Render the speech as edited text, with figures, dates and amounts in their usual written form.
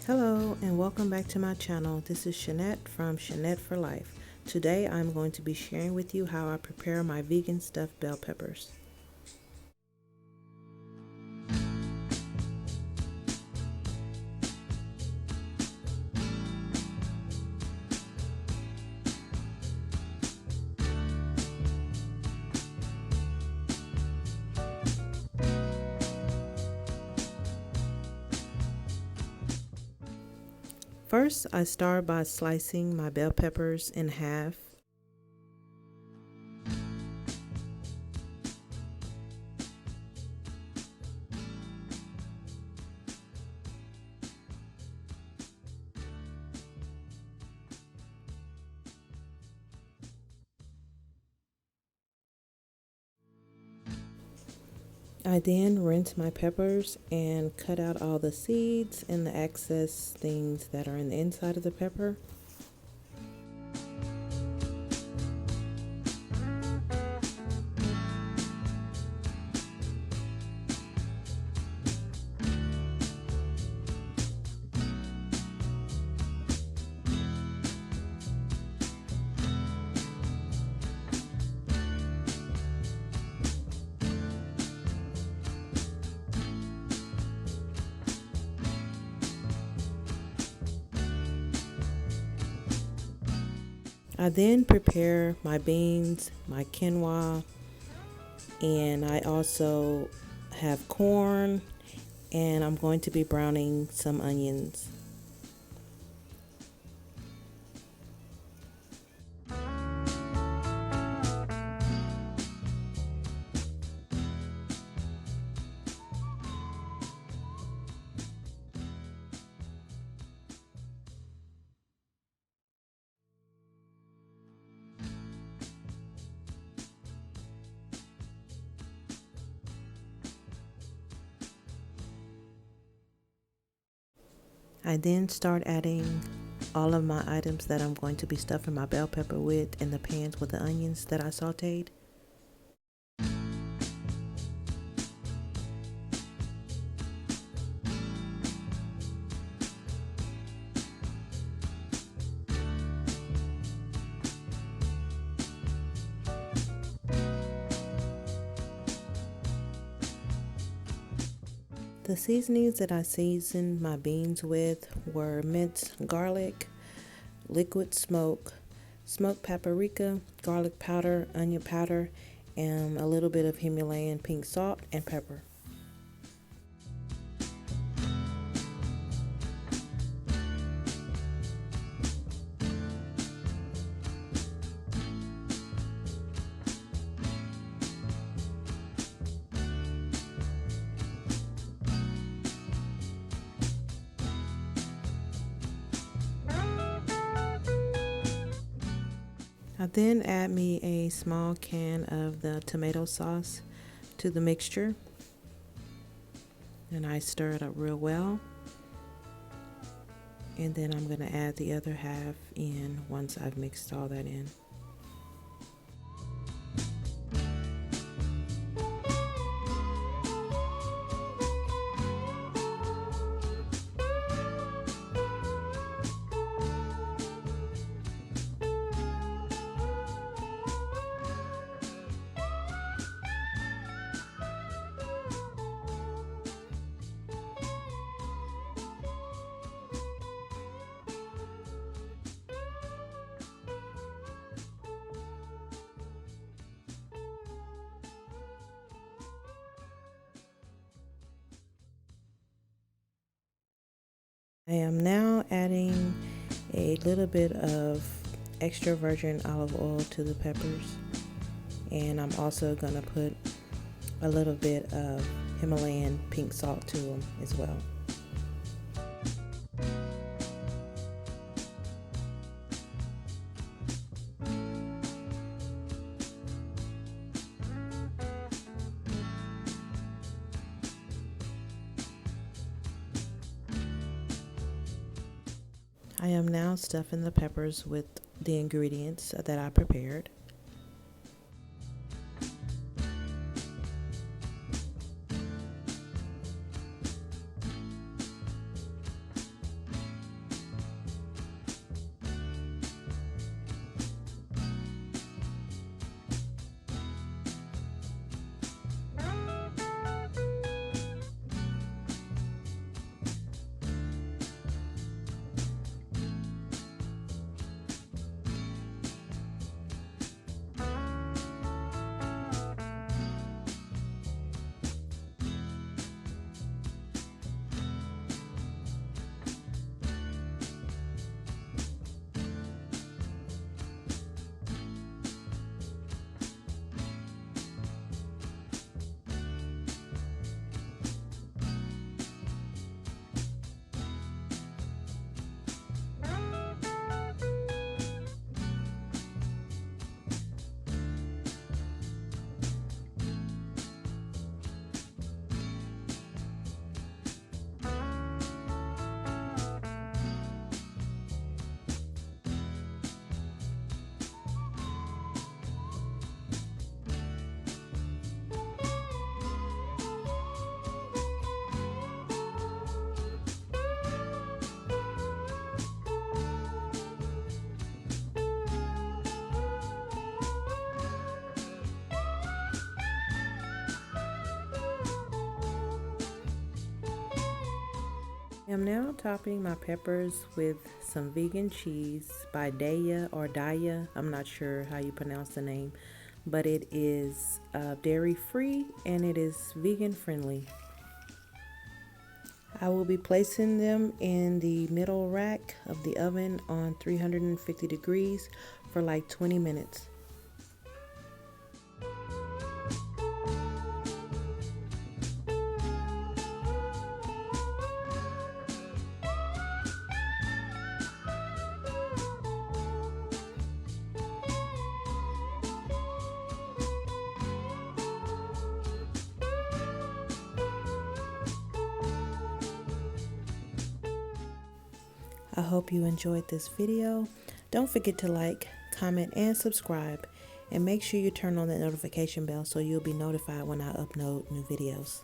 Hello and welcome back to my channel. This is Shanette from Shanette for Life. Today I'm going to be sharing with you how I prepare my vegan stuffed bell peppers. First, I start by slicing my bell peppers in half. I then rinse my peppers and cut out all the seeds and the excess things that are in the inside of the pepper. I then prepare my beans, my quinoa, and I also have corn, and I'm going to be browning some onions. I then start adding all of my items that I'm going to be stuffing my bell pepper with in the pans with the onions that I sauteed. The seasonings that I seasoned my beans with were minced garlic, liquid smoke, smoked paprika, garlic powder, onion powder, and a little bit of Himalayan pink salt and pepper. I then add me a small can of the tomato sauce to the mixture, and I stir it up real well. And then I'm going to add the other half in once I've mixed all that in. I am now adding a little bit of extra virgin olive oil to the peppers, and I'm also going to put a little bit of Himalayan pink salt to them as well. I am now stuffing the peppers with the ingredients that I prepared. I'm now topping my peppers with some vegan cheese by Daya or Daya. I'm not sure how you pronounce the name, but it is dairy free and it is vegan friendly. I will be placing them in the middle rack of the oven on 350 degrees for like 20 minutes. I hope you enjoyed this video. Don't forget to like, comment, and subscribe. And make sure you turn on that notification bell so you'll be notified when I upload new videos.